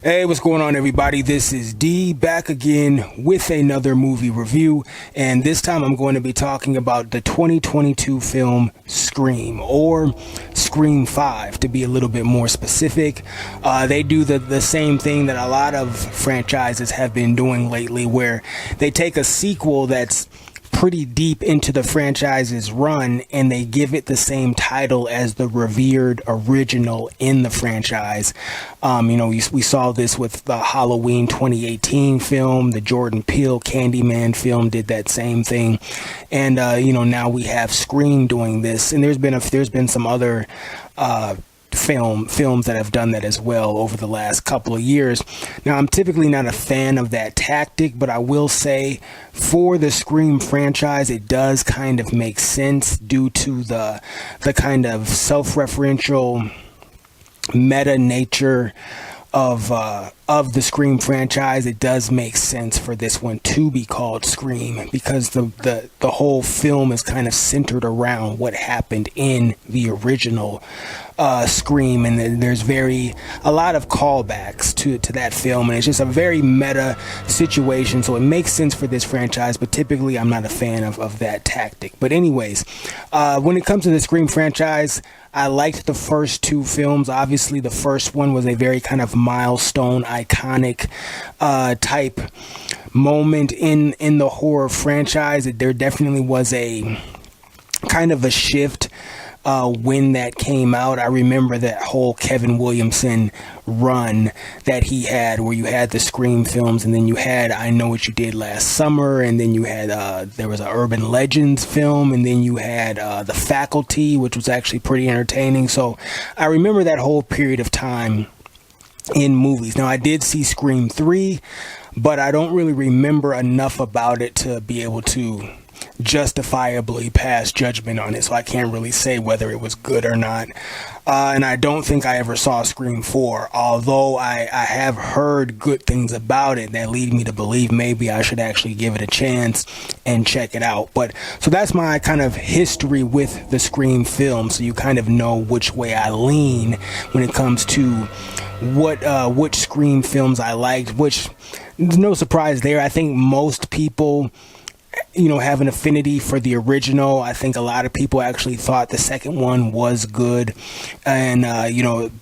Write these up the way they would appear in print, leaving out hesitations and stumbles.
Hey, what's going on, everybody? This is D back again with another movie review, and this time I'm going to be talking about the 2022 film Scream, or Scream 5 to be a little bit more specific. They do the same thing that a lot of franchises have been doing lately, where they take a sequel that's pretty deep into the franchise's run and they give it the same title as the revered original in the franchise. We saw this with the Halloween 2018 film. The Jordan Peele Candyman film did that same thing, and now we have Scream doing this, and there's been some other films that have done that as well over the last couple of years. Now, I'm typically not a fan of that tactic, but I will say for the Scream franchise, it does kind of make sense due to the kind of self-referential meta nature of the Scream franchise. It does make sense for this one to be called Scream, because the whole film is kind of centered around what happened in the original Scream, and there's a lot of callbacks to that film, and it's just a very meta situation, so it makes sense for this franchise, but typically I'm not a fan of that tactic. But anyways, when it comes to the Scream franchise, I liked the first two films. Obviously, the first one was a very kind of milestone, iconic type moment in the horror franchise. There definitely was a kind of a shift when that came out. I remember that whole Kevin Williamson run that he had, where you had the Scream films, and then you had I Know What You Did Last Summer, and then you had there was an Urban Legends film, and then you had The Faculty, which was actually pretty entertaining. So I remember that whole period of time in movies. Now, I did see Scream 3, but I don't really remember enough about it to be able to justifiably pass judgment on it, so I can't really say whether it was good or not. And I don't think I ever saw Scream 4, although I have heard good things about it that lead me to believe maybe I should actually give it a chance and check it out. But so that's my kind of history with the Scream film, so you kind of know which way I lean when it comes to which Scream films I liked, which there's no surprise there. I think most people have an affinity for the original. I think a lot of people actually thought the second one was good, and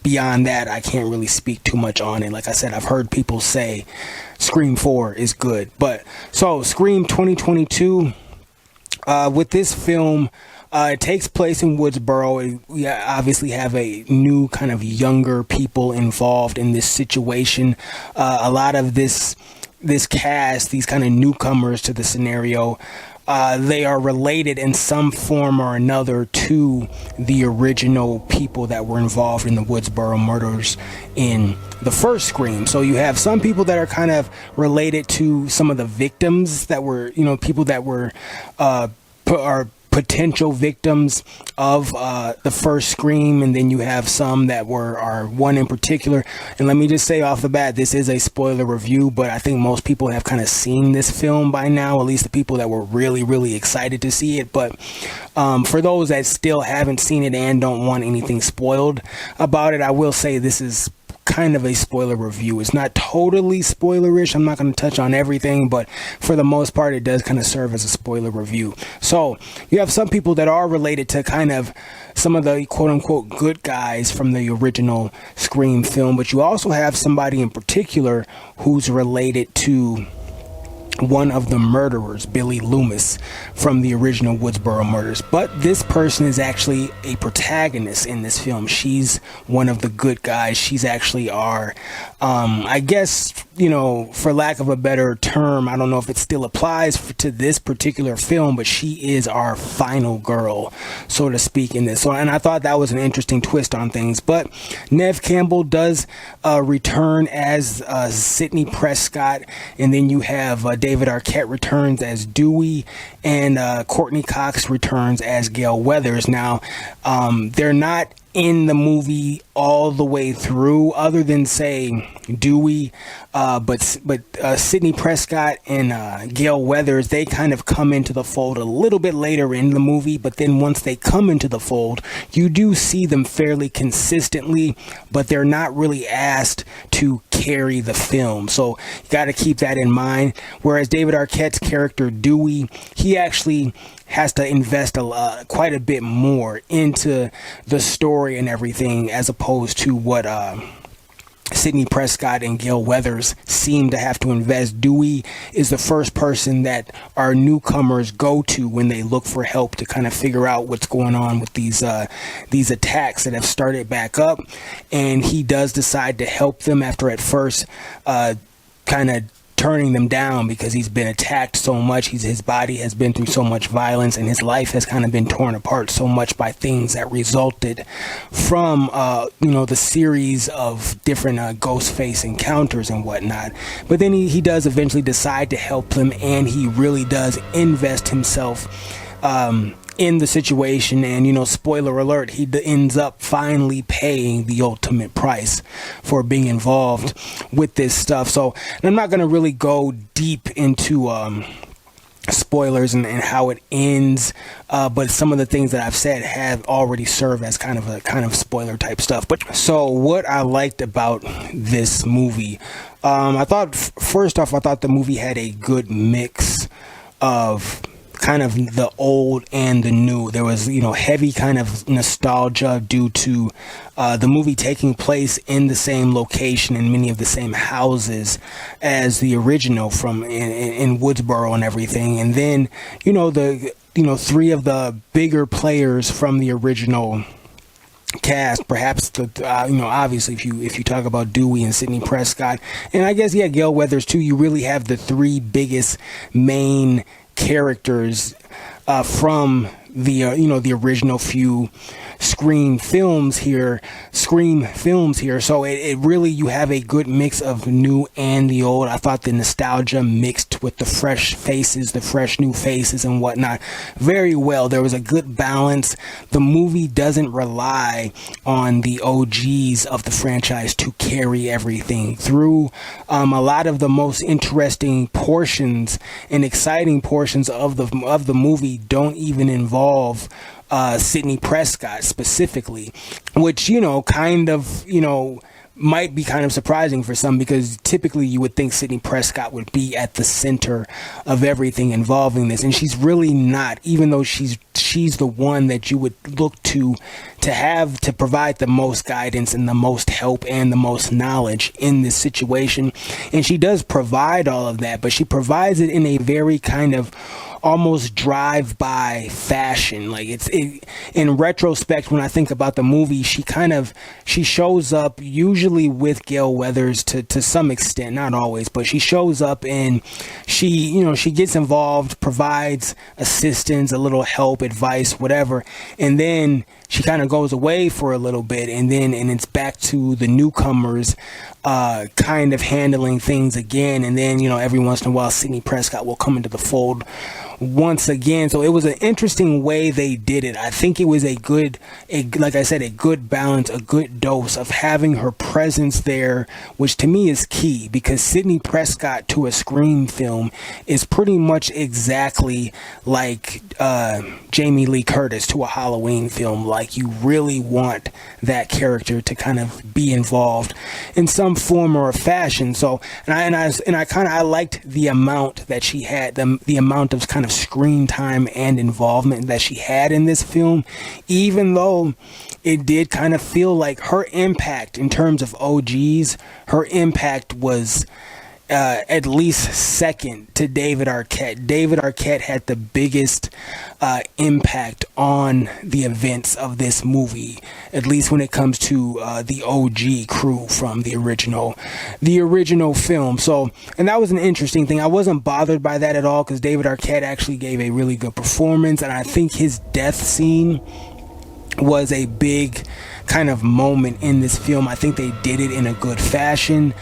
beyond that, I can't really speak too much on it. Like I said, I've heard people say Scream 4 is good. But so Scream 2022, with this film, it takes place in Woodsboro. We obviously have a new kind of younger people involved in this situation. A lot of this cast, these kind of newcomers to the scenario, they are related in some form or another to the original people that were involved in the Woodsboro murders in the first Scream. So you have some people that are kind of related to some of the victims that were, people that were are potential victims of the first Scream, and then you have some that are one in particular. And let me just say off the bat, this is a spoiler review, but I think most people have kind of seen this film by now, at least the people that were really, really excited to see it. But for those that still haven't seen it and don't want anything spoiled about it, I will say this is kind of a spoiler review. It's not totally spoilerish. I'm not going to touch on everything, but for the most part, it does kind of serve as a spoiler review. So you have some people that are related to kind of some of the quote-unquote good guys from the original Scream film, but you also have somebody in particular who's related to one of the murderers, Billy Loomis, from the original Woodsboro murders. But this person is actually a protagonist in this film. She's one of the good guys. She's actually our, I guess, for lack of a better term, I don't know if it still applies to this particular film, but she is our final girl, so to speak, in this. So, and I thought that was an interesting twist on things. But Neve Campbell does return as Sidney Prescott, and then you have David Arquette returns as Dewey, and Courtney Cox returns as Gail Weathers. Now, they're not in the movie all the way through, other than, say, Dewey But Sidney Prescott and Gale Weathers, they kind of come into the fold a little bit later in the movie, but then once they come into the fold, you do see them fairly consistently, but they're not really asked to carry the film. So you got to keep that in mind. Whereas David Arquette's character Dewey, he actually has to invest quite a bit more into the story and everything, as opposed to what Sidney Prescott and Gale Weathers seem to have to invest. Dewey is the first person that our newcomers go to when they look for help to kind of figure out what's going on with these attacks that have started back up, and he does decide to help them after at first kind of turning them down because he's been attacked so much. His body has been through so much violence, and his life has kind of been torn apart so much by things that resulted from the series of different ghost face encounters and whatnot. But then he does eventually decide to help them, and he really does invest himself in the situation, and spoiler alert, he ends up finally paying the ultimate price for being involved with this stuff. So, and I'm not going to really go deep into spoilers and how it ends, but some of the things that I've said have already served as kind of spoiler type stuff. But so what I liked about this movie, I thought the movie had a good mix of kind of the old and the new. There was heavy kind of nostalgia due to the movie taking place in the same location and many of the same houses as the original from in Woodsboro and everything. And then three of the bigger players from the original cast, perhaps obviously if you talk about Dewey and Sidney Prescott, and I guess Gale Weathers too, you really have the three biggest main characters from the the original few Scream films here. So it really, you have a good mix of new and the old. I thought the nostalgia mixed with the fresh faces, the fresh new faces and whatnot, very well. There was a good balance. The movie doesn't rely on the OGs of the franchise to carry everything through. A lot of the most interesting portions and exciting portions of the movie don't even involve Sidney Prescott specifically, which might be kind of surprising for some, because typically you would think Sidney Prescott would be at the center of everything involving this, and she's really not, even though she's the one that you would look to have to provide the most guidance and the most help and the most knowledge in this situation. And she does provide all of that, but she provides it in a very kind of almost drive-by fashion. Like in retrospect, when I think about the movie, she shows up usually with Gale Weathers to some extent, not always, but she shows up and she gets involved, provides assistance, a little help, advice, whatever, and then she kind of goes away for a little bit, and it's back to the newcomers kind of handling things again. And then every once in a while Sidney Prescott will come into the fold once again. So it was an interesting way they did it. I think it was like I said, a good balance, a good dose of having her presence there, which to me is key, because Sidney Prescott to a Scream film is pretty much exactly like Jamie Lee Curtis to a Halloween film. Like, you really want that character to kind of be involved in some form or fashion. So, I liked the amount that she had, the amount of kind of screen time and involvement that she had in this film, even though it did kind of feel like her impact in terms of OGs, her impact was at least second to David Arquette. David Arquette had the biggest impact on the events of this movie, at least when it comes to the OG crew from the original film. So, and that was an interesting thing. I wasn't bothered by that at all, because David Arquette actually gave a really good performance, and I think his death scene was a big kind of moment in this film. I think they did it in a good fashion.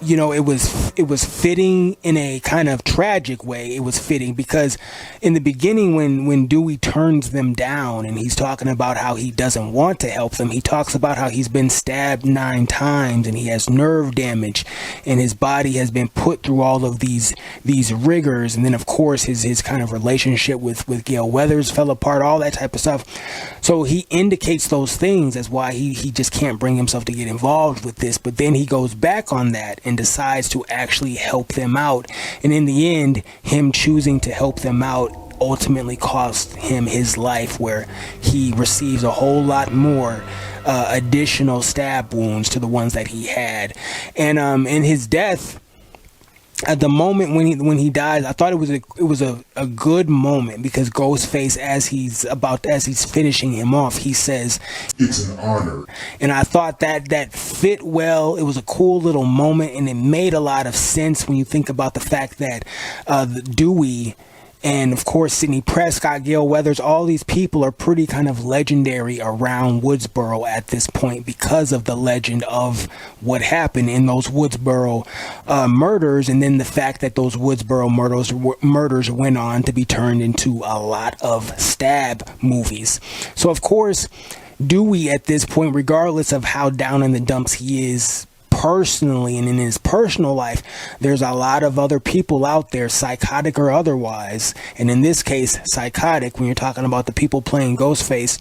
it was fitting in a kind of tragic way. It was fitting because in the beginning, when Dewey turns them down and he's talking about how he doesn't want to help them, he talks about how he's been stabbed 9 times and he has nerve damage and his body has been put through all of these rigors, and then of course his kind of relationship with Gale Weathers fell apart, all that type of stuff. So he indicates those things as why he just can't bring himself to get involved with this, but then he goes back on that and decides to actually help them out. And in the end, him choosing to help them out ultimately cost him his life, where he receives a whole lot more additional stab wounds to the ones that he had. And in his death, at the moment when he dies, I thought it was a good moment, because Ghostface, as he's finishing him off, he says, "It's an honor." And I thought that fit well. It was a cool little moment, and it made a lot of sense when you think about the fact that Dewey and of course Sidney Prescott, Gale Weathers, all these people are pretty kind of legendary around Woodsboro at this point because of the legend of what happened in those Woodsboro murders, and then the fact that those Woodsboro murders went on to be turned into a lot of stab movies. So of course Dewey at this point, regardless of how down in the dumps he is personally and in his personal life, there's a lot of other people out there, psychotic or otherwise, and in this case psychotic, when you're talking about the people playing Ghostface,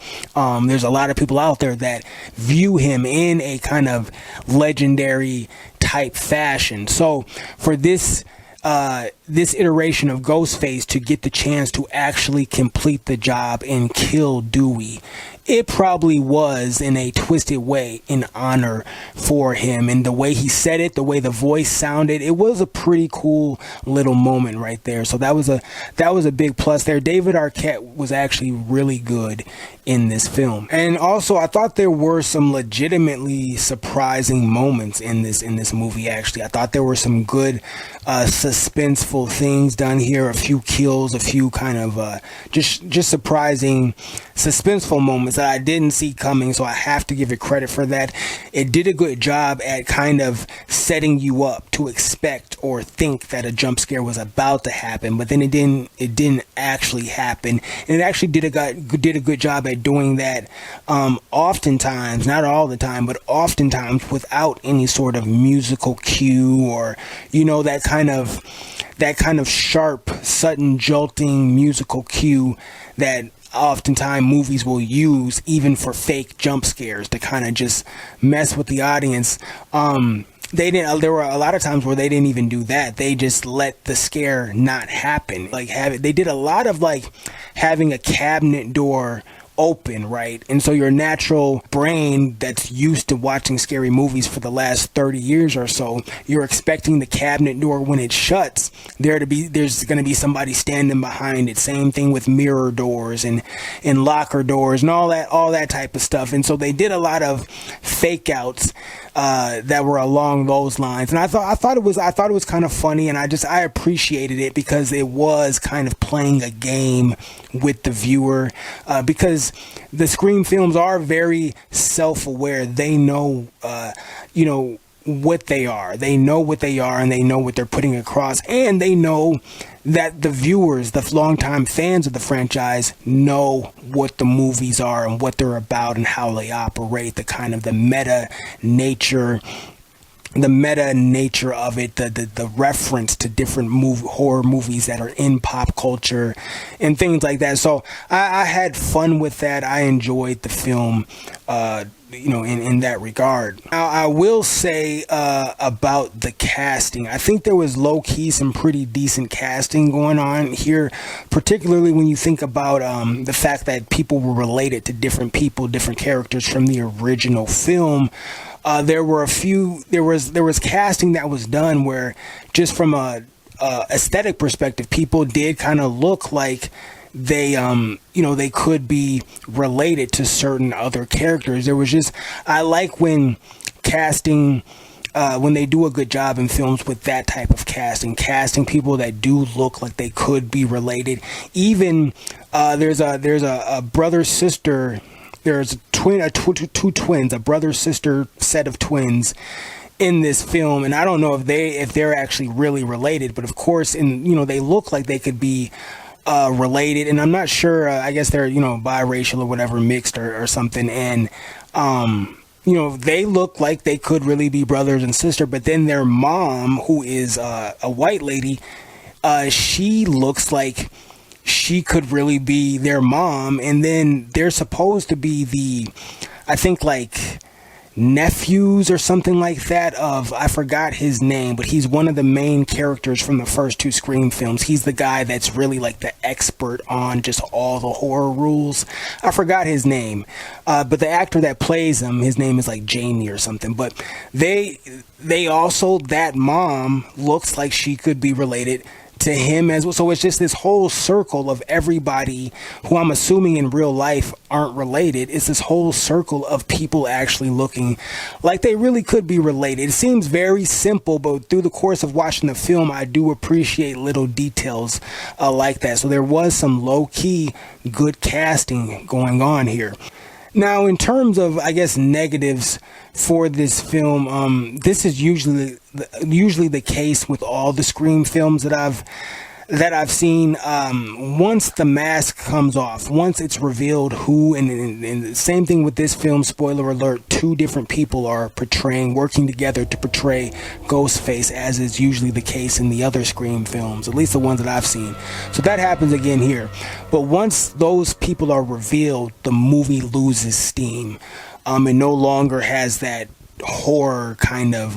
there's a lot of people out there that view him in a kind of legendary type fashion. So for this iteration of Ghostface to get the chance to actually complete the job and kill Dewey, it probably was, in a twisted way, an honor for him. And the way he said it, the way the voice sounded, it was a pretty cool little moment right there. So that was a big plus there. David Arquette was actually really good in this film. And also, I thought there were some legitimately surprising moments in this movie. Actually, I thought there were some good suspenseful things done here, a few kills, a few kind of just surprising suspenseful moments that I didn't see coming, so I have to give it credit for that. It did a good job at kind of setting you up to expect or think that a jump scare was about to happen, but then it didn't actually happen. And it actually did a good job at doing that oftentimes, not all the time, but oftentimes without any sort of musical cue or that kind of sharp, sudden, jolting musical cue that oftentimes movies will use even for fake jump scares to kind of just mess with the audience. There were a lot of times where they didn't even do that. They just let the scare not happen. They did a lot of having a cabinet door open, right? And so your natural brain that's used to watching scary movies for the last 30 years or so, you're expecting the cabinet door, when it shuts, there's going to be somebody standing behind it. Same thing with mirror doors and locker doors and all that type of stuff. And so they did a lot of fake outs that were along those lines, and I thought it was kind of funny, and I appreciated it because it was kind of playing a game with the viewer, because the Scream films are very self-aware. They know what they are. They know what they are, and they know what they're putting across, and they know that the viewers, the longtime fans of the franchise, know what the movies are and what they're about and how they operate, the meta nature of it, the reference to different horror movies that are in pop culture and things like that. So I had fun with that. I enjoyed the film, in that regard. Now, I will say about the casting, I think there was low-key some pretty decent casting going on here, particularly when you think about the fact that people were related to different characters from the original film. There was casting that was done where, just from a aesthetic perspective, people did kind of look like they could be related to certain other characters. I like when casting, when they do a good job in films with that type of casting people that do look like they could be related. Even there's a brother sister. There's two twins, a brother sister set of twins in this film, and I don't know if they're actually really related, but of course, they look like they could be related, and I'm not sure. I guess they're biracial or whatever, mixed or something, and they look like they could really be brothers and sister. But then their mom, who is a white lady, she looks like she could really be their mom, and then they're supposed to be I think like nephews or something like that of, I forgot his name, but he's one of the main characters from the first two Scream films. He's the guy that's really like the expert on just all the horror rules. I forgot his name, but the actor that plays him, his name is like Jamie or something. But they also, that mom looks like she could be related to him as well. So it's just this whole circle of everybody who I'm assuming in real life aren't related. It's this whole circle of people actually looking like they really could be related. It seems very simple, but through the course of watching the film, I do appreciate little details like that. So there was some low-key good casting going on here. Now, in terms of, I guess, negatives for this film, this is usually the case with all the Scream films that I've seen. Once the mask comes off, once it's revealed who, and the same thing with this film, spoiler alert, two different people are working together to portray Ghostface, as is usually the case in the other Scream films, at least the ones that I've seen. So that happens again here. But once those people are revealed, the movie loses steam. It no longer has that horror kind of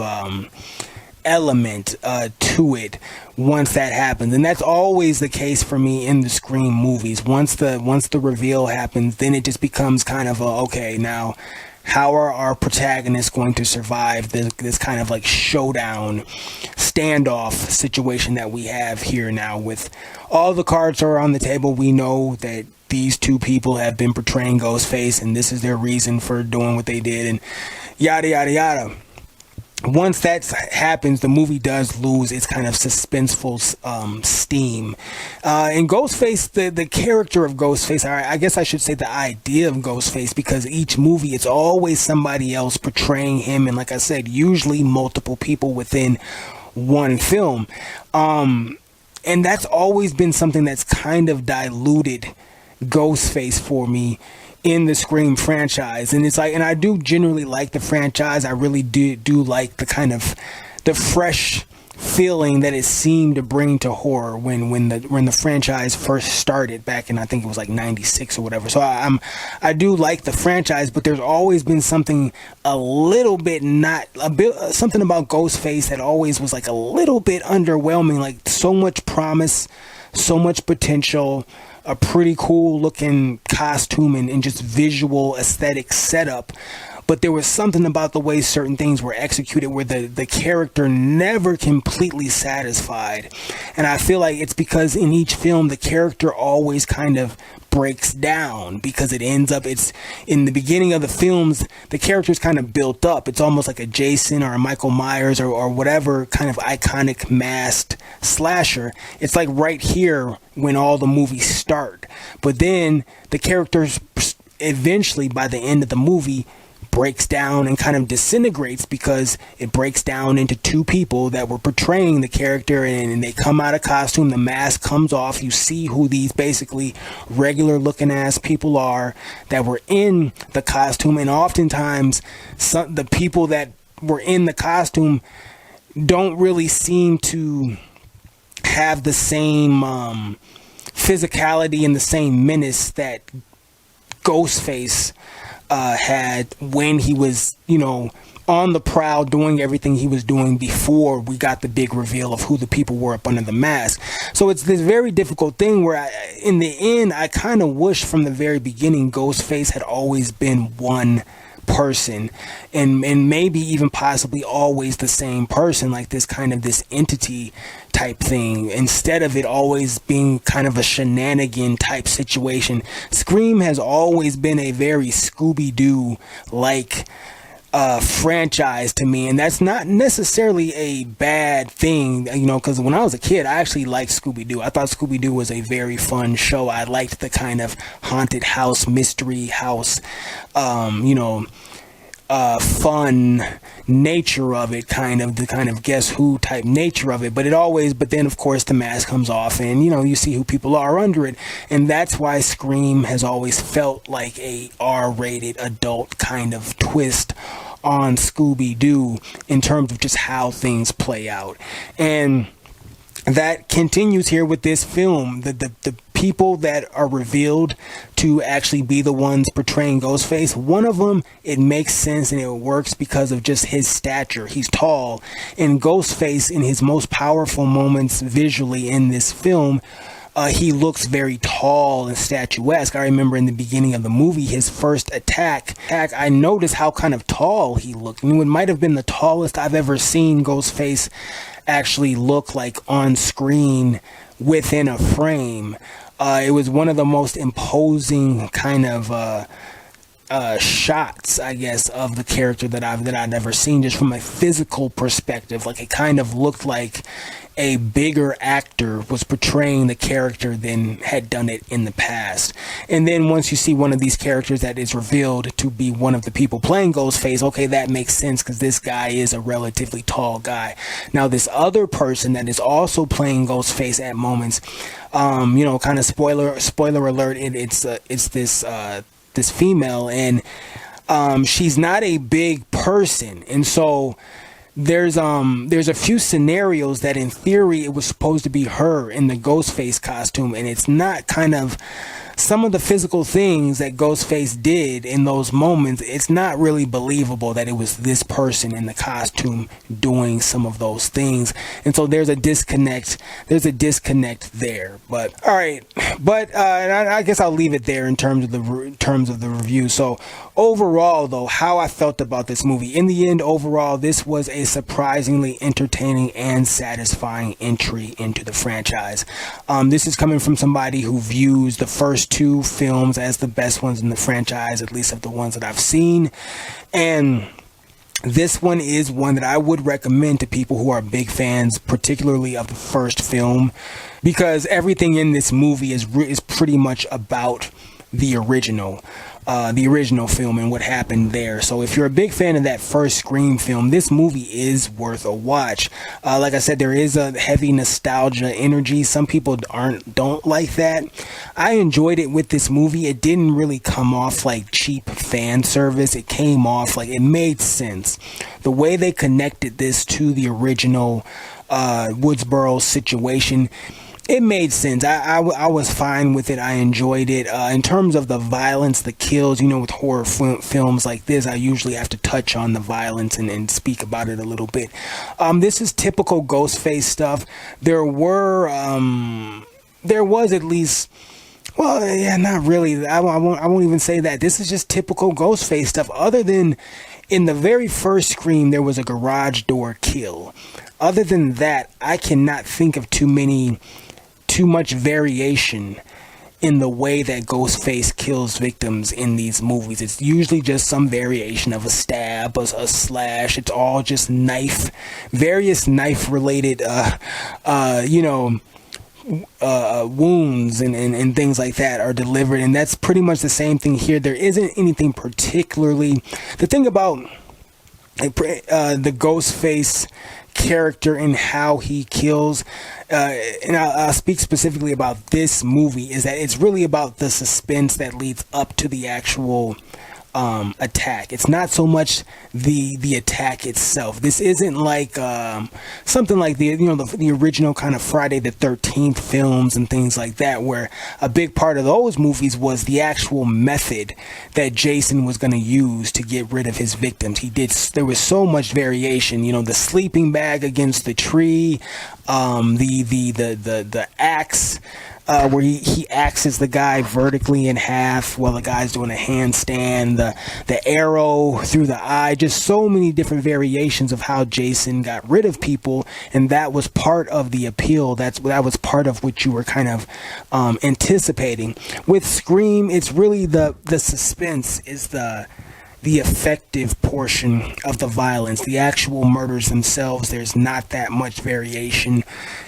element to it once that happens, and that's always the case for me in the Scream movies. Once the reveal happens, then it just becomes kind of okay, now how are our protagonists going to survive this kind of like showdown standoff situation that we have here now? With all the cards are on the table, we know that these two people have been portraying Ghostface, and this is their reason for doing what they did, and yada yada yada. Once that happens, the movie does lose its kind of suspenseful steam. And Ghostface, the character of Ghostface, I guess I should say the idea of Ghostface, because each movie, it's always somebody else portraying him, and like I said, usually multiple people within one film. And that's always been something that's kind of diluted Ghostface for me in the Scream franchise. And it's like, and I do generally like the franchise. I really do like the kind of the fresh feeling that it seemed to bring to horror when the franchise first started back in, I think it was like 96 or whatever. So I do like the franchise, but there's always been something something about Ghostface that always was like a little bit underwhelming. Like, so much promise, so much potential, a pretty cool looking costume and just visual aesthetic setup, but there was something about the way certain things were executed where the character never completely satisfied. And I feel like it's because in each film the character always kind of breaks down, because it ends up, it's in the beginning of the films, the character's kind of built up. It's almost like a Jason or a Michael Myers or whatever kind of iconic masked slasher. It's like right here when all the movies start. But then the characters eventually, by the end of the movie, breaks down and kind of disintegrates, because it breaks down into two people that were portraying the character, and they come out of costume, the mask comes off, you see who these basically regular looking ass people are that were in the costume. And oftentimes the people that were in the costume don't really seem to have the same physicality and the same menace that Ghostface had when he was, on the prowl doing everything he was doing before we got the big reveal of who the people were up under the mask. So it's this very difficult thing where in the end, I kind of wish from the very beginning Ghostface had always been one person, and maybe even possibly always the same person, like this kind of this entity type thing, instead of it always being kind of a shenanigan type situation. Scream has always been a very Scooby-Doo like franchise to me, and that's not necessarily a bad thing, because when I was a kid I actually liked Scooby-Doo. I thought Scooby-Doo was a very fun show. I liked the kind of haunted house, mystery house, fun nature of it, kind of the kind of Guess Who type nature of it. But then of course the mask comes off, and you see who people are under it, and that's why Scream has always felt like a R-rated adult kind of twist on Scooby-Doo in terms of just how things play out. And that continues here with this film. The people that are revealed to actually be the ones portraying Ghostface, one of them, it makes sense and it works because of just his stature. He's tall, and Ghostface, in his most powerful moments visually in this film, he looks very tall and statuesque. I remember in the beginning of the movie, his first attack, I noticed how kind of tall he looked. It might have been the tallest I've ever seen Ghostface actually look like on screen within a frame. It was one of the most imposing kind of shots, I guess, of the character that I'd ever seen, just from a physical perspective. Like, it kind of looked like a bigger actor was portraying the character than had done it in the past. And then once you see one of these characters that is revealed to be one of the people playing Ghostface, okay, that makes sense because this guy is a relatively tall guy. Now, this other person that is also playing Ghostface at moments, kind of spoiler alert, it's this female, and she's not a big person, and so there's a few scenarios that in theory it was supposed to be her in the Ghostface costume, and it's not. Kind of some of the physical things that Ghostface did in those moments, it's not really believable that it was this person in the costume doing some of those things. And so there's a disconnect there. But all right, but I guess I'll leave it there in terms of the review. So overall, though, how I felt about this movie, in the end, overall, this was a surprisingly entertaining and satisfying entry into the franchise. This is coming from somebody who views the first two films as the best ones in the franchise, at least of the ones that I've seen. And this one is one that I would recommend to people who are big fans, particularly of the first film, because everything in this movie is pretty much about the original film and what happened there. So if you're a big fan of that first Scream film, this movie is worth a watch. Like I said, there is a heavy nostalgia energy. Some people don't like that. I enjoyed it with this movie. It didn't really come off like cheap fan service. It came off like it made sense. The way they connected this to the original Woodsboro situation, it made sense. I was fine with it. I enjoyed it. In terms of the violence, the kills, with horror films like this, I usually have to touch on the violence and speak about it a little bit. This is typical Ghostface stuff. There was at least, well, yeah, not really. I won't even say that. This is just typical Ghostface stuff. Other than in the very first Scream, there was a garage door kill. Other than that, I cannot think of too much variation in the way that Ghostface kills victims in these movies. It's usually just some variation of a stab, a slash. It's all just various knife-related, wounds and things like that are delivered, and that's pretty much the same thing here. There isn't anything particularly. The thing about the Ghostface character and how he kills, and I'll speak specifically about this movie, is that it's really about the suspense that leads up to the actual attack. It's not so much the attack itself. This isn't like something like the original kind of Friday the 13th films and things like that, where a big part of those movies was the actual method that Jason was going to use to get rid of his victims. There was so much variation. The sleeping bag against the tree, the axe. Where he axes the guy vertically in half while the guy's doing a handstand, the arrow through the eye, just so many different variations of how Jason got rid of people, and that was part of the appeal. That was part of what you were kind of anticipating. With Scream, it's really the suspense is the effective portion of the violence, the actual murders themselves, there's not that much variation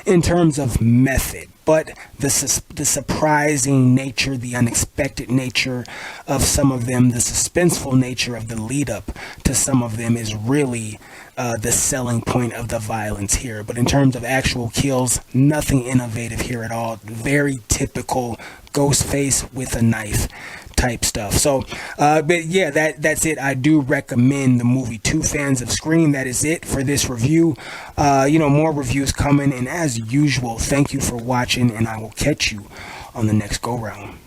in terms of method. But the surprising nature, the unexpected nature of some of them, the suspenseful nature of the lead up to some of them is really the selling point of the violence here. But in terms of actual kills, nothing innovative here at all. Very typical Ghostface with a knife type stuff. So but yeah, that's it. I do recommend the movie to fans of Scream. That is it for this review. More reviews coming, and as usual, thank you for watching, and I will catch you on the next go round.